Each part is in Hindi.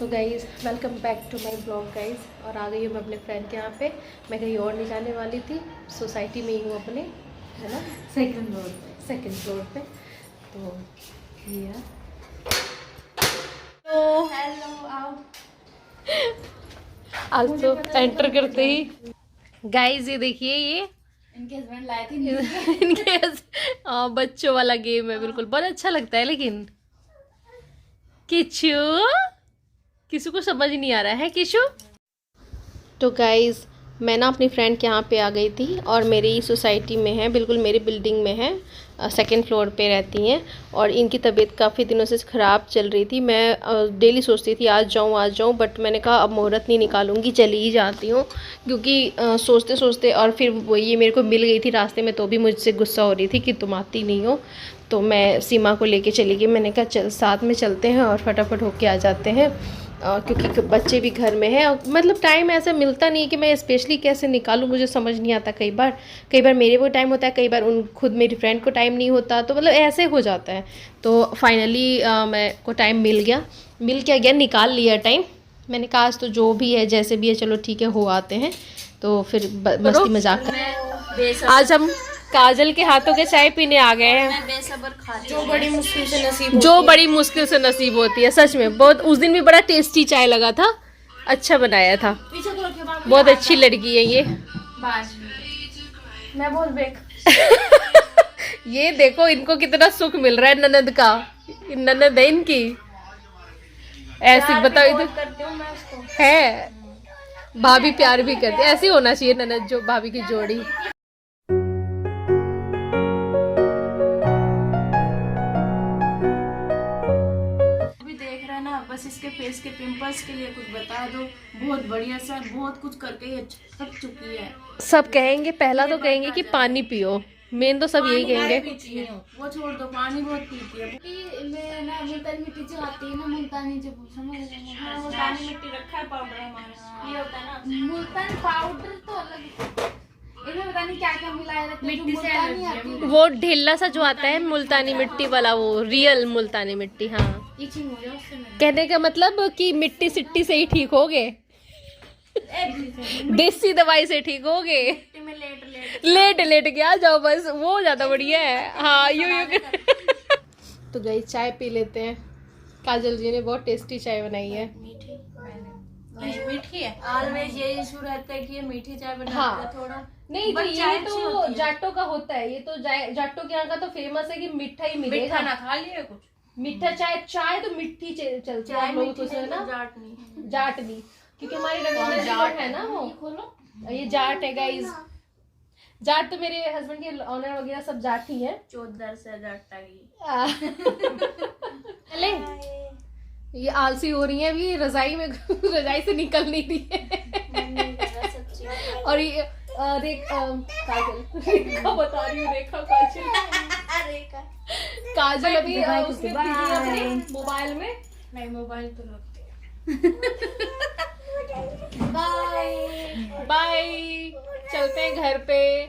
तो guys welcome back to my blog guys. और आ गई हूँ मैं अपने फ्रेंड के यहाँ पे। मैं कहीं और नहीं जाने वाली थी, सोसाइटी में ही हूँ अपने, है ना, सेकंड फ्लोर पे। तो ये तो हेलो आओ। आज तो एंटर करते ही गाइज़ ये देखिए, ये इनके हस्बैंड लाए थे इनके बच्चों वाला गेम है, बिल्कुल बहुत अच्छा लगता है। लेकिन किचू किसी को समझ नहीं आ रहा है किशु। तो गाइज़ मैं ना अपनी फ्रेंड के यहाँ पे आ गई थी और मेरी सोसाइटी में है, बिल्कुल मेरी बिल्डिंग में है, सेकंड फ्लोर पे रहती हैं। और इनकी तबीयत काफ़ी दिनों से ख़राब चल रही थी। मैं डेली सोचती थी आज जाऊँ, बट मैंने कहा अब मुहूर्त नहीं निकालूंगी, चली ही जाती हूँ। क्योंकि सोचते सोचते और फिर वो ये मेरे को मिल गई थी रास्ते में, तो भी मुझसे गुस्सा हो रही थी कि तुम आती नहीं हो। तो मैं सीमा को लेके चली गई। मैंने कहा चल साथ में चलते हैं और फटाफट होके आ जाते हैं, क्योंकि बच्चे भी घर में हैं। मतलब टाइम ऐसा मिलता नहीं कि मैं स्पेशली कैसे निकालूं, मुझे समझ नहीं आता। कई बार मेरे को टाइम होता है, कई बार उन खुद मेरी फ्रेंड को टाइम नहीं होता, तो मतलब ऐसे हो जाता है। तो फाइनली मैं को टाइम मिल गया, निकाल लिया टाइम। मैंने कहा आज तो जो भी है जैसे भी है चलो ठीक है, हो आते हैं। तो फिर मस्ती मजाक कर। आज हम काजल के हाथों के चाय पीने आ गए हैं। मैं बेसब्र खा रही जो बड़ी मुश्किल से नसीब होती है, सच में। बहुत उस दिन भी बड़ा टेस्टी चाय लगा था, अच्छा बनाया था। बहुत अच्छी लड़की है ये। मैं बहुत बेक ये देखो इनको कितना सुख मिल रहा है ननद का। ननद है इनकी ऐसी, बताओ इधर करती हूँ मैं उसको। है। भाभी प्यार भी करती है, ऐसी होना चाहिए ननद जो भाभी की जोड़ी। बस इसके फेस के पिंपल्स के लिए कुछ बता दो। बहुत बढ़िया सर, बहुत कुछ करके ये थक चुकी है। सब कहेंगे, पहला तो कहेंगे कि पानी पियो, मेन तो सब यही कहेंगे। वो छोड़ दो, पानी बहुत पीती है। मैं ना मुल्तानी मिट्टी जो आती है ना, मुल्तानी जो मुल्तानी मिट्टी रखा है पाउडर हमारा, ये होता है ना मुल्तान पाउडर। तो अलग इनमें पता नहीं क्या क्या मिलाया रहता है, मिट्टी से एलर्जी है। वो ढीला सा जो आता है मुल्तानी मिट्टी वाला, वो रियल मुल्तानी मिट्टी। हाँ, इचिंग हो जाए उससे। कहने का मतलब कि मिट्टी सिट्टी से ही ठीक हो गए, देसी दवाई से ठीक हो गए। में लेट के आ जाओ बस, वो ज्यादा बढ़िया है। हाँ यू तो गई चाय पी लेते हैं। काजल जी ने बहुत टेस्टी चाय बनाई है। मीठी है। ऑलवेज ये इशू रहता है कि ये मीठी चाय बनाते हैं। हाँ। थोड़ा नहीं तो ये तो जाटो का होता है, ये तो जाटो के यहाँ का तो फेमस है कि मीठा ही मिलेगा। ना खा लिए कुछ मीठा चाय तो मिट्टी चलती है हम लोग तो ना, जाट नहीं, क्योंकि हमारी जाट है ना वो। ये जाट है गाइस। जाट तो मेरे हस्बैंड के ऑनर वगैरह सब जाट ही है। चौधर से जाट चले, ये आलसी हो रही है अभी रजाई में रजाई से निकल नहीं रही है। और ये काजल रेखा बता रही हूँ, रेखा काजल अभी अपने मोबाइल में। नहीं, मोबाइल तो रखते बाय, चलते हैं घर पे।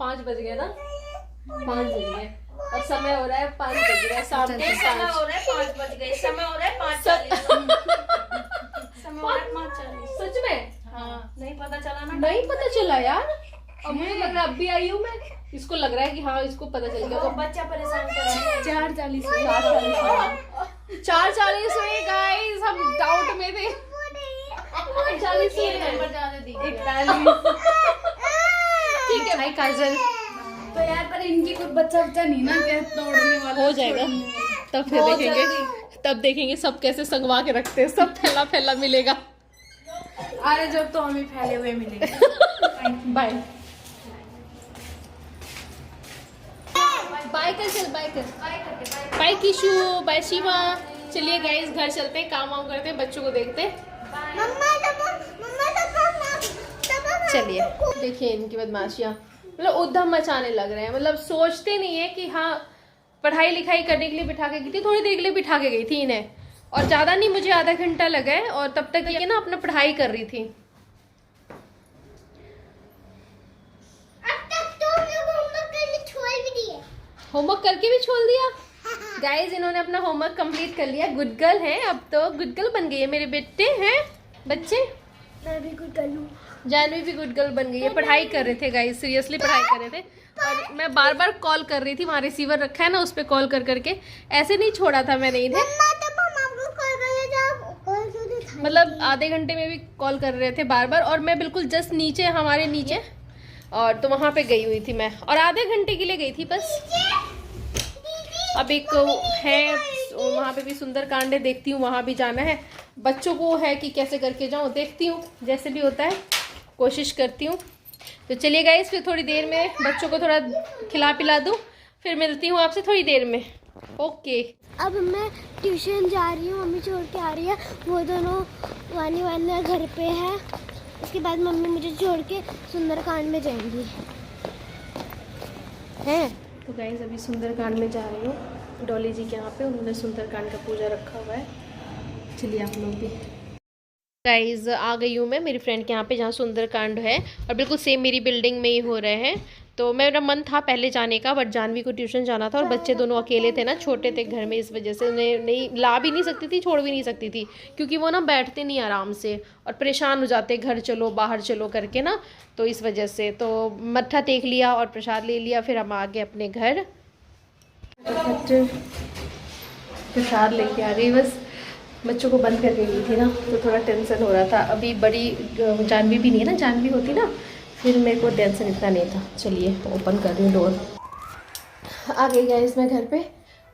5 बज गए ना, 5 बज गए और समय हो रहा है 5 बज रहे हैं शाम के। समय हो रहा है 5 बज गए, समय हो रहा है 5:40। समय हो रहा है 5:40। सच में? हाँ, नहीं पता चला ना। नहीं पता चला यार, अब मुझे लग रहा है अब भी आई हूँ मैं। इसको लग रहा है कि हाँ इसको पता चल गया। वो बच्चा परेशान कर रहा है। 4:40 4:40 हुए गाइस, हम डाउट में थे। 40 नंबर ज्यादा दी। 41। ठीक है भाई काजल। तो यार पर इनकी कुछ बच्चा नहीं ना, क्या तोड़ने वाला हो जाएगा, तब देखेंगे सब कैसे संगवा के रखते हैं, सब फैला मिलेगा। अरे जब तो हमें फैले हुए मिलेंगे। बाय बाय कर, चल बाय कर, बाय किशु, बाय शिवा। चलिए गाइस घर चलते हैं, काम वाम करते हैं, बच्चों को देखते हैं। चलिए देखिए इनकी बदमाशियाँ, मतलब उद्यम मचाने लग रहे हैं। मतलब सोचते नहीं है कि हाँ पढ़ाई लिखाई करने के लिए बिठा के गई थी, थोड़ी देर के लिए बिठा के गई थी इन्हें, और ज़्यादा नहीं, मुझे आधा घंटा लगा है। और तब तक ये ना अपना पढ़ाई कर रही थी। होमवर्क करके भी छोड़ दिया। गाइज इन्होंने अपना होमवर्क कंप्लीट कर लिया, गुड गर्ल है, अब तो गुड गर्ल बन गई है मेरे बेटे हैं बच्चे। मैं भी गुड गर्ल हूँ। जानवी भी गुड गर्ल बन गई है। पढ़ाई कर रहे थे गाइज, सीरियसली पढ़ाई कर रहे थे और मैं बार बार कॉल कर रही थी, वहाँ रिसीवर रखा है ना उस पर कॉल कर करके, ऐसे नहीं छोड़ा था मैंने इन्हें, मतलब आधे घंटे में भी कॉल कर रहे थे बार बार, और मैं बिल्कुल जस्ट नीचे, हमारे नीचे, और तो वहाँ पे गई हुई थी मैं, और आधे घंटे के लिए गई थी बस। अब एक है वहाँ पे भी सुंदरकांड है, देखती हूँ वहाँ भी जाना है, बच्चों को है कि कैसे करके जाऊँ, देखती हूँ जैसे भी होता है, कोशिश करती हूँ। तो चलिए गाइस, फिर थोड़ी देर में बच्चों को थोड़ा खिला पिला दूँ, फिर मिलती हूँ आपसे थोड़ी देर में। ओके। अब मैं ट्यूशन जा रही हूँ, मम्मी छोड़ के आ रही है, वो दोनों वानी वाला घर पे है, उसके बाद मम्मी मुझे छोड़ के सुंदरकांड में जाएंगी। है तो गाइस अभी सुंदरकांड में जा रही हूँ, डॉली जी के यहाँ पे, उन्होंने सुंदरकांड का पूजा रखा हुआ है। चलिए आप लोग भी। गाइस आ गई हूँ मैं मेरी फ्रेंड के यहाँ पे जहाँ सुंदरकांड है, और बिल्कुल सेम मेरी बिल्डिंग में ही हो रहे हैं। तो मेरा मन था पहले जाने का, बट जानवी को ट्यूशन जाना था और बच्चे दोनों अकेले थे ना, छोटे थे घर में, इस वजह से उन्हें नहीं ला भी नहीं सकती थी, छोड़ भी नहीं सकती थी, क्योंकि वो ना बैठते नहीं आराम से और परेशान हो जाते, घर चलो बाहर चलो करके ना, तो इस वजह से। तो मत्था टेक लिया और प्रसाद ले लिया, फिर हम आ गए अपने घर। प्रसाद लेके आ गई, बस बच्चों को बंद करके गई थी ना, तो थोड़ा टेंशन हो रहा था। अभी बड़ी जानवी भी नहीं है ना, जानवी होती ना फिर मेरे को टेंशन इतना नहीं था। चलिए ओपन कर रही हूँ डोर। आ गई गाइस मैं घर पे,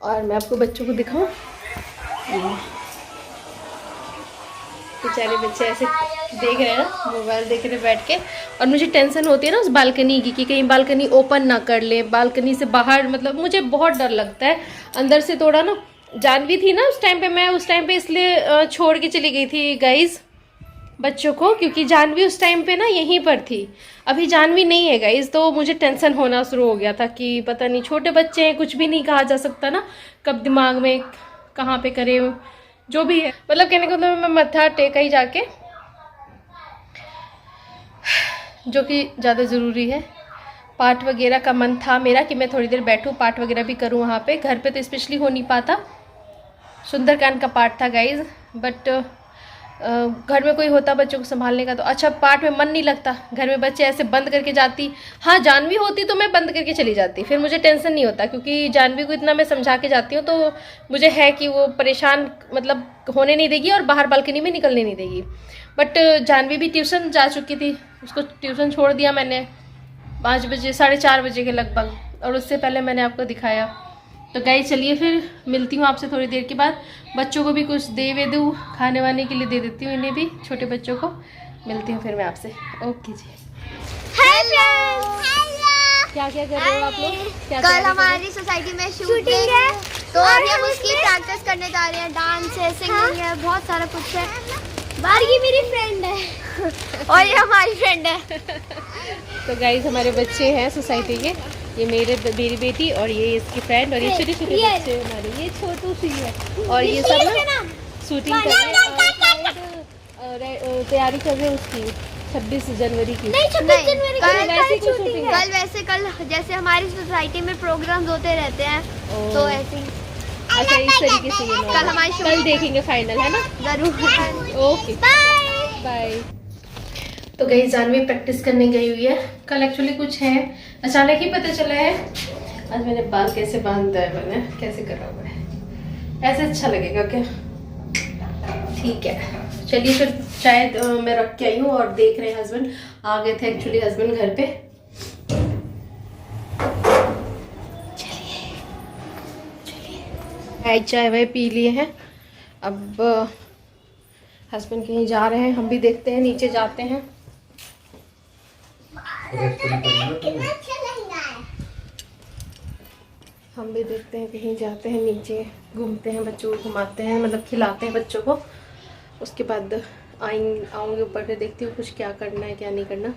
और मैं आपको बच्चों को दिखाऊं, बेचारे बच्चे ऐसे देख रहे हैं ना, मोबाइल देख रहे बैठ के, और मुझे टेंशन होती है ना उस बालकनी की, कि कहीं बालकनी ओपन ना कर ले, बालकनी से बाहर, मतलब मुझे बहुत डर लगता है अंदर से थोड़ा ना। जानवी थी ना उस टाइम पे, मैं उस टाइम पे इसलिए छोड़ के चली गई थी गाइज बच्चों को, क्योंकि जानवी उस टाइम पे ना यहीं पर थी, अभी जानवी नहीं है गाइज, तो मुझे टेंशन होना शुरू हो गया था कि पता नहीं, छोटे बच्चे हैं, कुछ भी नहीं कहा जा सकता ना, कब दिमाग में कहाँ पे करे, जो भी है, मतलब कहने को तो मैं मत्था टेका ही जाके, जो कि ज़्यादा ज़रूरी है। पाठ वगैरह का मन था मेरा कि मैं थोड़ी देर बैठूं, पाठ वगैरह भी करूं वहाँ पे, घर पे तो स्पेशली हो नहीं पाता। सुंदरकांड का पाठ था गाइज, बट घर में कोई होता बच्चों को संभालने का तो अच्छा, पाठ में मन नहीं लगता, घर में बच्चे ऐसे बंद करके जाती। हाँ जानवी होती तो मैं बंद करके चली जाती, फिर मुझे टेंशन नहीं होता, क्योंकि जानवी को इतना मैं समझा के जाती हूँ, तो मुझे है कि वो परेशान मतलब होने नहीं देगी और बाहर बालकनी में निकलने नहीं देगी। बट जानवी भी ट्यूशन जा चुकी थी, उसको ट्यूशन छोड़ दिया मैंने 5 बजे, 4:30 बजे के लगभग, और उससे पहले मैंने आपको दिखाया। तो गाइस चलिए फिर मिलती हूँ आपसे थोड़ी देर के बाद, बच्चों को भी कुछ दे दूँ खाने वाने के लिए, दे देती हूँ इन्हें भी, छोटे बच्चों को। मिलती हूँ फिर मैं आपसे। ओके जी। क्या क्या कर रहे हो आप लोग? क्या कल हमारी सोसाइटी में शूटिंग है, तो अभी हम उसकी प्रैक्टिस करने जा रहे हैं। डांस है, सिंगिंग है, बहुत सारा कुछ है। बारगी मेरी फ्रेंड है और ये हमारी फ्रेंड है। तो गाइस हमारे बच्चे हैं सोसाइटी के, ये मेरी बेटी और ये इसकी फ्रेंड, और ये छोटे छोटे बच्चे हमारे, ये छोटू सी है, और ये सब ना शूटिंग कर रहे हैं और तैयारी कर रहे हैं उसकी 26 जनवरी की। नहीं 26 जनवरी कल जैसे हमारी सोसाइटी में प्रोग्राम्स होते रहते हैं, तो ऐसे ही। अच्छा इस तरीके से ये कल हमारी कल देखेंगे फाइनल, है ना? जरूर। Okay bye. तो गई जानवी प्रैक्टिस करने गई हुई है, कल एक्चुअली कुछ है, अचानक ही पता चला है। आज मैंने बाल कैसे बांधा है, मैंने कैसे करा हुआ है, ऐसे अच्छा लगेगा क्या? ठीक है चलिए फिर, शायद मैं रख के आई हूँ और देख रहे हैं हस्बैंड आ गए थे, एक्चुअली हस्बैंड घर पे। चलिए चाय वाय पी लिए हैं, अब हस्बैंड कहीं जा रहे हैं, हम भी देखते हैं, नीचे जाते हैं। हम भी देखते हैं, कहीं जाते हैं नीचे, घूमते हैं, बच्चों को घुमाते हैं, मतलब खिलाते हैं बच्चों को, उसके बाद आऊँगी ऊपर से, देखती हूँ कुछ क्या करना है क्या नहीं करना।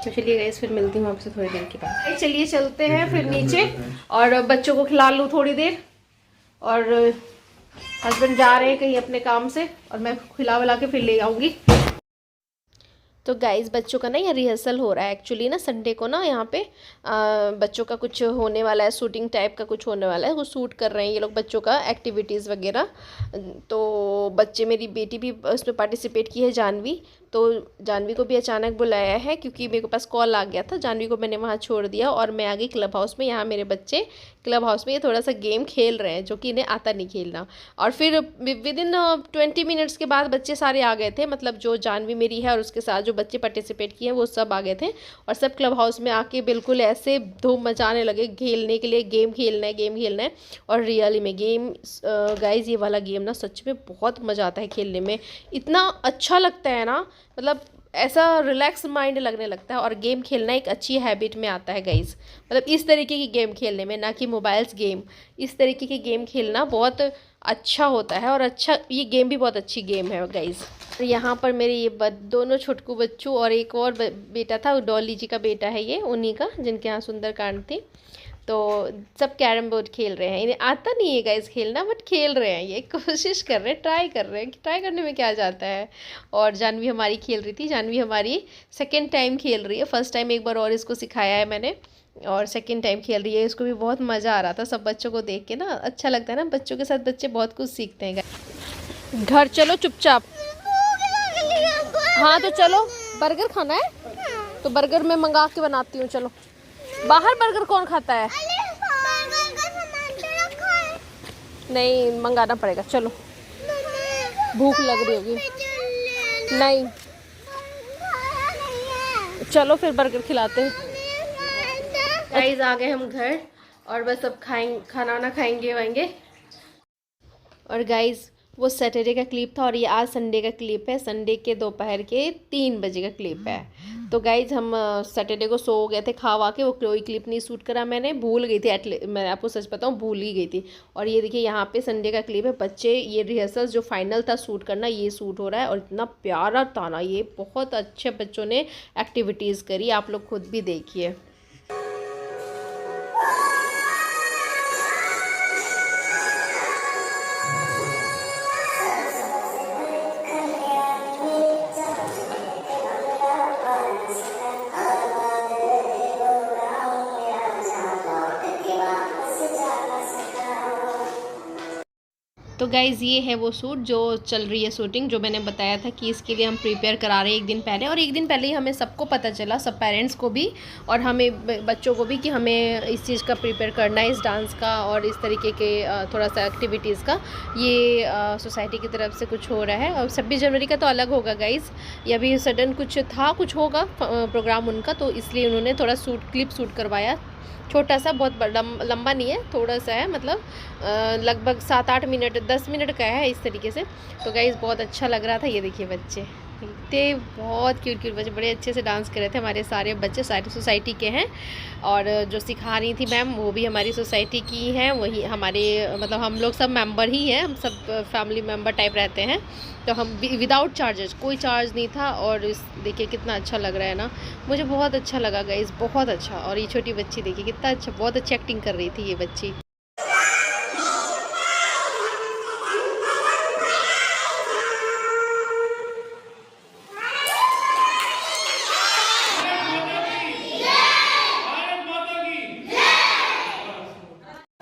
तो चलिए गाइस फिर मिलती हूँ आपसे थोड़ी देर के बाद। चलिए चलते हैं फिर नीचे, और बच्चों को खिला लूँ थोड़ी देर, और हस्बैंड जा रहे हैं कहीं अपने काम से, और मैं खिला विला के फिर ले आऊँगी। तो गाइस बच्चों का ना ये रिहर्सल हो रहा है एक्चुअली ना, संडे को ना यहाँ पे बच्चों का कुछ होने वाला है, शूटिंग टाइप का कुछ होने वाला है, वो शूट कर रहे हैं ये लोग बच्चों का एक्टिविटीज़ वगैरह। तो बच्चे, मेरी बेटी भी उसमें पार्टिसिपेट की है, जानवी। तो जानवी को भी अचानक बुलाया है क्योंकि मेरे पास कॉल आ गया था। जानवी को मैंने वहाँ छोड़ दिया और मैं आ गई क्लब हाउस में। यहाँ मेरे बच्चे क्लब हाउस में ये थोड़ा सा गेम खेल रहे हैं जो कि इन्हें आता नहीं खेलना। और फिर विद इन 20 मिनट्स के बाद बच्चे सारे आ गए थे, मतलब जो जानवी मेरी है और उसके साथ जो बच्चे पार्टिसिपेट किए हैं वो सब आ गए थे। और सब क्लब हाउस में आके बिल्कुल ऐसे धूम मचाने लगे खेलने के लिए, गेम खेलना है, गेम खेलना है। और रियली में गेम गाइज, ये वाला गेम ना सच में बहुत मज़ा आता है खेलने में, इतना अच्छा लगता है ना, मतलब ऐसा रिलैक्स माइंड लगने लगता है। और गेम खेलना एक अच्छी हैबिट में आता है गाइज़, मतलब इस तरीके की गेम खेलने में, ना कि मोबाइल्स गेम, इस तरीके की गेम खेलना बहुत अच्छा होता है। और अच्छा, ये गेम भी बहुत अच्छी गेम है गाइज़। यहाँ पर मेरे ये दोनों छोटकू बच्चों और एक और बेटा था, डॉली जी का बेटा है ये, उन्हीं का, जिनके यहाँ सुंदरकांड थी। तो सब कैरम बोर्ड खेल रहे हैं। इन्हें आता नहीं है गाइस खेलना, बट खेल रहे हैं, ये कोशिश कर रहे हैं, ट्राई कर रहे हैं कि ट्राई करने में क्या जाता है। और जानवी हमारी खेल रही थी। जानवी हमारी सेकंड टाइम खेल रही है, फर्स्ट टाइम एक बार और इसको सिखाया है मैंने, और सेकंड टाइम खेल रही है। इसको भी बहुत मज़ा आ रहा था, सब बच्चों को देख के ना अच्छा लगता है ना, बच्चों के साथ बच्चे बहुत कुछ सीखते हैं। घर चलो चुपचाप। हाँ तो चलो, बर्गर खाना है तो बर्गर मैं मंगा के बनाती हूँ। चलो, बाहर बर्गर कौन खाता है? नहीं, मंगाना पड़ेगा। चलो, भूख लग रही होगी। नहीं, चलो फिर बर्गर खिलाते हैं। गाइस आ गए हम घर और बस अब खाना खाएंगे वाएंगे। और गाइस वो सैटरडे का क्लिप था और ये आज संडे का क्लिप है, संडे के दोपहर के 3 बजे का क्लिप है। तो गाइज हम सैटरडे को सो गए थे खा वा के, वो कोई क्लिप नहीं शूट करा मैंने, भूल गई थी, मैं आपको सच बताऊँ भूल ही गई थी। और ये देखिए यहाँ पे संडे का क्लिप है, बच्चे ये रिहर्सल जो फाइनल था शूट करना, ये शूट हो रहा है। और इतना प्यारा था ना ये, बहुत अच्छे बच्चों ने एक्टिविटीज़ करी, आप लोग खुद भी देखिए। तो गाइज़ ये है वो शूट जो चल रही है, शूटिंग जो मैंने बताया था कि इसके लिए हम प्रिपेयर करा रहे हैं 1 दिन पहले। और 1 दिन पहले ही हमें सबको पता चला, सब पेरेंट्स को भी और हमें बच्चों को भी, कि हमें इस चीज़ का प्रिपेयर करना है, इस डांस का और इस तरीके के थोड़ा सा एक्टिविटीज़ का। ये सोसाइटी की तरफ से कुछ हो रहा है। और 26 जनवरी का तो अलग होगा गाइज़, ये अभी सडन कुछ होगा प्रोग्राम उनका, तो इसलिए उन्होंने थोड़ा क्लिप शूट करवाया, छोटा सा, बहुत लंबा नहीं है, थोड़ा सा है, मतलब लगभग 7-8 मिनट 10 मिनट का है इस तरीके से। तो गाइज़ बहुत अच्छा लग रहा था। ये देखिए बच्चे थे, बहुत क्यूट बच्चे, बड़े अच्छे से डांस कर रहे थे। हमारे सारे बच्चे सारी सोसाइटी के हैं और जो सिखा रही थी मैम वो भी हमारी सोसाइटी की हैं, वही हमारे, मतलब हम लोग सब मेंबर ही हैं, हम सब फैमिली मेंबर टाइप रहते हैं। तो हम विदाउट चार्जेस, कोई चार्ज नहीं था। और इस देखिए कितना अच्छा लग रहा है ना, मुझे बहुत अच्छा लगा गाइज़, बहुत अच्छा। और ये छोटी बच्ची देखिए कितना अच्छा, बहुत अच्छी एक्टिंग कर रही थी ये बच्ची।